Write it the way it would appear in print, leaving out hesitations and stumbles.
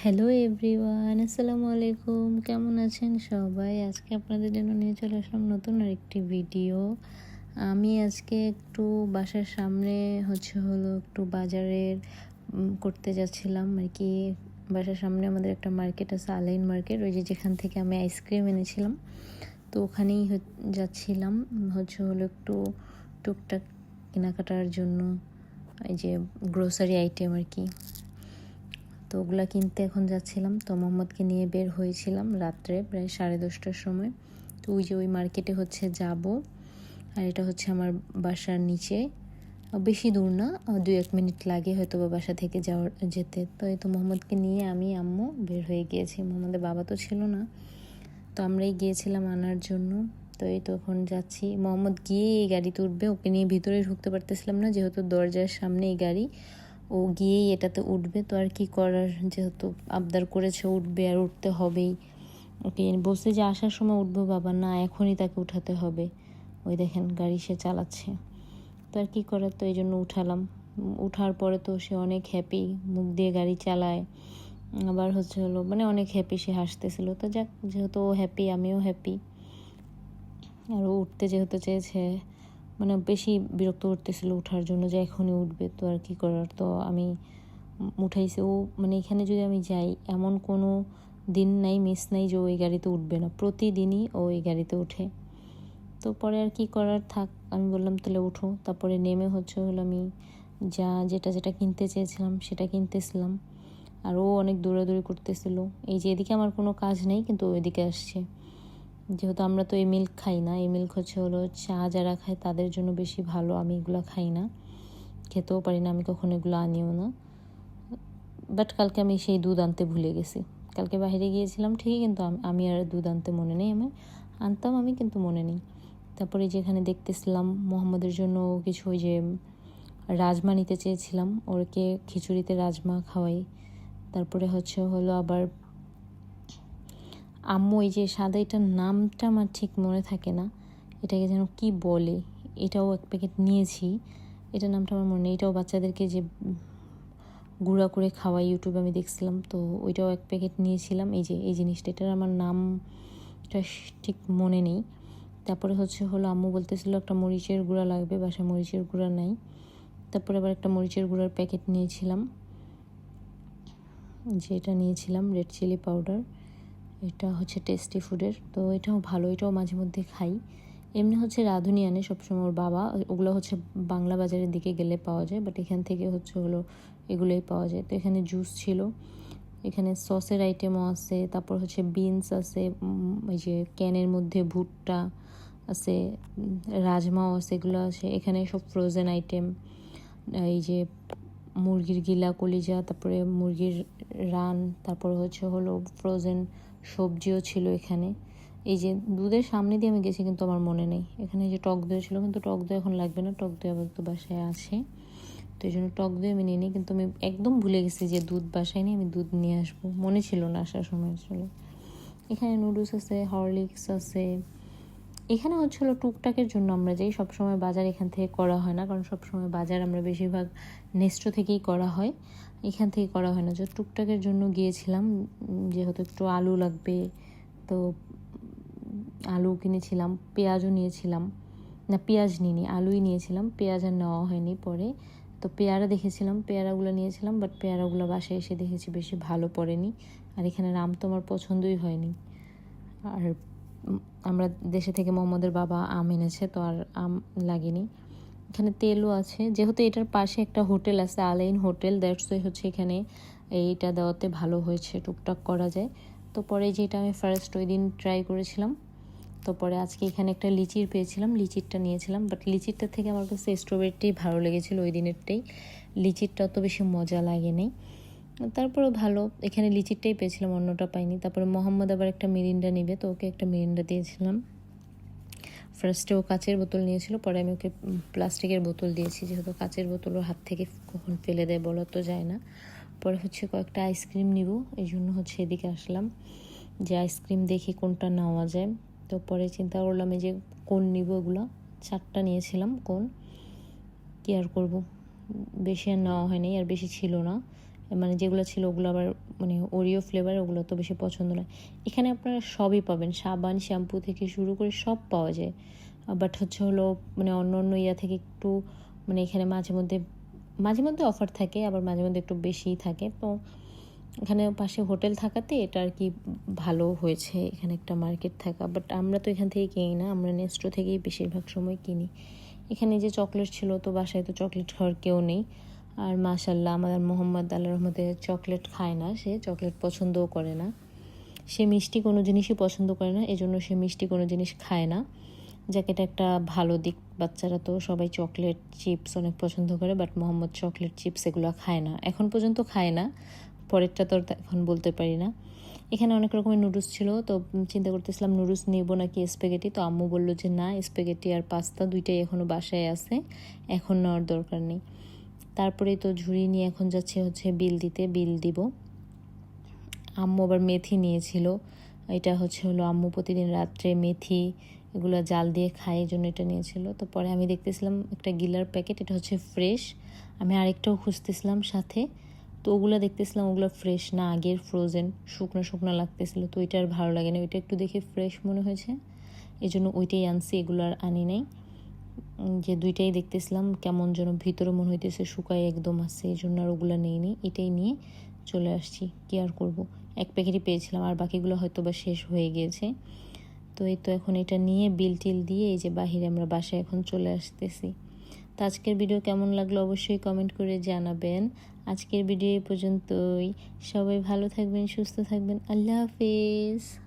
Hello everyone, আসসালামু আলাইকুম। কেমন আছেন সবাই? আজকে আপনাদের জন্য নিয়ে চলে আসলাম নতুন আরেকটি ভিডিও। আমি আজকে একটু বাসার সামনে একটু বাজারের করতে যাচ্ছিলাম আর কি। বাসার সামনে আমাদের একটা মার্কেট আছে, আলাইন মার্কেট, ওই যেখান থেকে আমি আইসক্রিম এনেছিলাম। তো ওখানেই যাচ্ছিলাম একটু টুকটাক কেনাকাটার জন্য, এই যে গ্রোসারি আইটেম আর কি। তো ওগুলা কিনতে এখন যাচ্ছিলাম। তো মোহাম্মদকে নিয়ে বের হয়েছিলাম রাত্রে প্রায় 10:30টার সময়। তো ওই মার্কেটে যাব। আর এটা আমার বাসার নিচে, বেশি দূর না, 2-1 মিনিট লাগে হয়তো বা বাসা থেকে যেতে। তো এই তো মোহাম্মদকে নিয়ে আমি আম্মু বের হয়ে গিয়েছি। মোহাম্মদের বাবা তো ছিল না, তো আমরাই গিয়েছিলাম আনার জন্য। তো এই তখন যাচ্ছি, মোহাম্মদ গিয়ে এই গাড়িতে উঠবে, ওকে নিয়ে ভিতরে ঢুকতে পারতেছিলাম না যেহেতু দরজার সামনে এই গাড়ি। ও গিয়েই এটাতে উঠবে, তো আর কি করার, যেহেতু আবদার করেছে উঠবে আর উঠতে হবেই। ওকে বলছে যে আসার সময় উঠবো বাবা, না এখনই তাকে উঠাতে হবে। ওই দেখেন গাড়ি সে চালাচ্ছে, তো আর কি করার, তো এই জন্য উঠালাম। উঠার পরে তো সে অনেক হ্যাপি, মুখ দিয়ে গাড়ি চালায়, আবার অনেক হ্যাপি, সে হাসতেছিল। তো যাক, যেহেতু ও হ্যাপি আমিও হ্যাপি। আর ও উঠতে যেহেতু চেয়েছে, বেশি বিরক্ত করতেছিল ওঠার জন্য যে এখনই উঠবে, তো আর কি করার, তো আমি উঠাইছি। ও এখানে যদি আমি যাই, এমন কোনো দিন নাই, মিস নাই যে ও এই গাড়িতে উঠবে না, প্রতিদিনই ও এই গাড়িতে ওঠে। তো পরে আর কি করার, থাক, আমি বললাম তাহলে উঠো। তারপরে নেমে আমি যেটা কিনতে চেয়েছিলাম সেটা কিনতেছিলাম। আর ও অনেক দৌড়াদৌড়ি করতেছিল। এই যে এদিকে আমার কোনো কাজ নেই, কিন্তু ওইদিকে আসছে। যেহেতু আমরা তো এই মিল্ক খাই না, এই মিল্ক চা যারা খায় তাদের জন্য বেশি ভালো, আমি এগুলো খাই না, খেতেও পারি না, আমি কখনো এগুলো আনিও না। বাট কালকে আমি সেই দুধ আনতে ভুলে গেছি। কালকে বাইরে গিয়েছিলাম ঠিকই, কিন্তু আমি আর দুধ আনতে মনে নেই, আনতাম আমি, কিন্তু মনে নেই। তারপরে যেখানে দেখতেছিলাম মোহাম্মদের জন্য কিছু, ওই যে রাজমা নিতে চেয়েছিলাম, ওরকে খিচুড়িতে রাজমা খাওয়াই। তারপরে আবার আম্মু এই যে সাদা, এটার নামটা আমার ঠিক মনে থাকে না, এটাকে যেন কি বলে, এটাও এক প্যাকেট নিয়েছি। এটার নামটা আমার মনে নেই। এটাও বাচ্চাদেরকে যে গুঁড়া করে খাওয়াই, ইউটিউবে আমি দেখছিলাম, তো ওইটাও এক প্যাকেট নিয়েছিলাম। এই জিনিসটা, এটার আমার নামটা ঠিক মনে নেই। তারপরে আম্মু বলতেছিল একটা মরিচের গুঁড়া লাগবে, বাসায় মরিচের গুঁড়া নাই। তারপরে আবার একটা মরিচের গুঁড়ার প্যাকেট নিয়েছিলাম, যেটা নিয়েছিলাম রেড চিলি পাউডার। এটা টেস্টি ফুডের, তো এটাও ভালো, এটাও মাঝে মধ্যে খাই। এমনি রাঁধুনি আনে সবসময় ওর বাবা, ওগুলো বাংলা বাজারের দিকে গেলে পাওয়া যায়, বাট এখান থেকে এগুলোই পাওয়া যায়। তো এখানে জুস ছিল, এখানে সসের আইটেমও আছে, তারপর বিনস আছে, এই যে ক্যানের মধ্যে ভুট্টা আছে, রাজমাও আছে, এগুলো আছে। এখানে সব ফ্রোজেন আইটেম, এই যে মুরগির গিলা, কলিজা, তারপরে মুরগির রান, তারপর ফ্রোজেন সবজিও ছিল এখানে। এই যে দুধের সামনে দিয়ে আমি গেছি, কিন্তু আমার মনে নেই। এখানে যে টক দই ছিল, কিন্তু টক দই এখন লাগবে না, টক দই আবার তো বাসায় আছে, তো এই জন্য টক দই আমি নিয়ে নিই। কিন্তু আমি একদম ভুলে গেছি যে দুধ বাসায় নিয়ে আমি দুধ নিয়ে আসবো, মনে ছিল না আসার সময়। এখানে নুডলস আছে, হরলিক্স আছে। এখানে টুকটাকের জন্য আমরা যাই, সবসময় বাজার এখান থেকে করা হয় না, কারণ সবসময় বাজার আমরা বেশিরভাগ নেস্টো থেকেই করা হয়, এখান থেকে করা হয় না। যে টুকটাকের জন্য গিয়েছিলাম, যেহেতু একটু আলু লাগবে, তো আলু কিনেছিলাম, পেঁয়াজও নিয়েছিলাম, না পেঁয়াজ নিইনি, আলুই নিয়েছিলাম, পেঁয়াজ আর নেওয়া হয়নি পরে। তো পেয়ারা দেখেছিলাম, পেয়ারাগুলো নিয়েছিলাম, বাট পেয়ারাগুলো বাসায় এসে দেখেছি বেশি ভালো পড়েনি। আর এখানে আম তো আমার পছন্দই হয়নি। আর আমরা দেশে থেকে মোহাম্মদের বাবা আম এনেছে, তো আর আম লাগেনি। এখানে তেলও আছে, যেহেতু এটার পাশে একটা হোটেল আছে, আলাইন হোটেল, দ্যাটস ওয়াই এখানে এইটা দেওয়াতে ভালো হয়েছে, টুকটাক করা যায়। তো পরে যেটা আমি ফার্স্ট ওই দিন ট্রাই করেছিলাম, তো পরে আজকে এখানে একটা লিচির পেয়েছিলাম, লিচিরটা নিয়েছিলাম। বাট লিচিরটা থেকে আমার কাছে স্ট্রবেরিটাই ভালো লেগেছিলো ওই দিনেরটাই, লিচিরটা অত বেশি মজা লাগেনি। তারপরেও ভালো, এখানে লিচিরটাই পেয়েছিলাম, অন্যটা পাইনি। তারপরে মোহাম্মদ আবার একটা মিরিন্ডা নিবে, তো ওকে একটা মিরিন্ডা দিয়েছিলাম। ফার্স্টে ও কাচের বোতল নিয়েছিল, পরে আমি ওকে প্লাস্টিকের বোতল দিয়েছি, যেহেতু কাচের বোতল ওর হাত থেকে কখন ফেলে দেয় বলা তো যায় না। পরে কয়েকটা আইসক্রিম নিব, এই জন্য এদিকে আসলাম যে আইসক্রিম দেখি কোনটা নেওয়া যায়। তো পরে চিন্তা করলাম এই যে কোন নিব, ওগুলো 4টা নিয়েছিলাম কোন, কি আর করবো, বেশি আর নেওয়া হয়নি, আর বেশি ছিল না, যেগুলো ছিল ওগুলো আবার মানে ওরিও ফ্লেভার, ওগুলো তো বেশি পছন্দ নয়। এখানে আপনারা সবই পাবেন, সাবান শ্যাম্পু থেকে শুরু করে সব পাওয়া যায়। বাট হচ্ছে হলো মানে অন্য অন্য ইয়া থেকে একটু মানে এখানে মাঝে মধ্যে অফার থাকে, আবার মাঝে মধ্যে একটু বেশিই থাকে। তো এখানে পাশে হোটেল থাকাতে এটা আর কি ভালো হয়েছে, এখানে একটা মার্কেট থাকা। বাট আমরা তো এখান থেকে কিনি না, আমরা নেস্টো থেকেই বেশিরভাগ সময় কিনি। এখানে যে চকলেট ছিল, তো বাসায় তো চকলেট খাওয়ার কেউ নেই। আর মাশাল্লাহ আমাদের মোহাম্মদ আল্লাহর রহমতে চকলেট খায় না, সে চকলেট পছন্দও করে না, সে মিষ্টি কোনো জিনিসই পছন্দ করে না, এজন্য সে মিষ্টি কোনো জিনিস খায় না। যাকে এটা একটা ভালো দিক, বাচ্চারা তো সবাই চকলেট চিপস অনেক পছন্দ করে, বাট মোহাম্মদ চকলেট চিপস এগুলো খায় না, এখন পর্যন্ত খায় না। পরেরটা তো এখন বলতে পারি না। এখানে অনেক রকমের নুডলস ছিল, তো চিন্তা করতেছিলাম নুডলস নেবো নাকি স্প্যাগেটি। তো আম্মু বললো যে না, স্প্যাগেটি আর পাস্তা দুইটাই এখনও বাসায় আছে, এখন নেওয়ার দরকার নেই। তারপরেই তো ঝুড়ি নিয়ে এখন যাচ্ছে হচ্ছে বিল দিতে, বিল দিব। আম্মু আবার মেথি নিয়েছিল, এটা হচ্ছে হলো আম্মু প্রতিদিন রাত্রে মেথি এগুলো জাল দিয়ে খায়, এই জন্য এটা নিয়েছিল। তো পরে আমি দেখতেছিলাম একটা গিলার প্যাকেট, এটা হচ্ছে ফ্রেশ। আমি আরেকটাও খুঁজতেছিলাম সাথে, তো ওগুলো দেখতেছিলাম, ওগুলো ফ্রেশ না, আগের ফ্রোজেন, শুকনো শুকনো লাগতেছিল। তো ওইটা আর ভালো লাগে না, ওইটা একটু দেখে ফ্রেশ মনে হয়েছে, এই জন্য ওইটাই আনছি, এগুলো আর আনি নাই। যে দুইটাই দেখতেছিলাম কেমন যেন ভিতরে মনে হইতেছে শুকায় একদম আছে, এই জন্য আর ওগুলো নিইনি, এটাই নিয়ে চলে আসছি। কি আর করবো, এক প্যাকেটই পেয়েছিলাম, আর বাকিগুলো হয়তো বা শেষ হয়ে গিয়েছে। তো এই তো এখন এটা নিয়ে বিল টিল দিয়ে এই যে বাহিরে আমরা বাসায় এখন চলে আসতেছি। তো আজকের ভিডিও কেমন লাগলো অবশ্যই কমেন্ট করে জানাবেন। আজকের ভিডিও এই পর্যন্তই, সবাই ভালো থাকবেন, সুস্থ থাকবেন, আল্লাহ হাফেজ।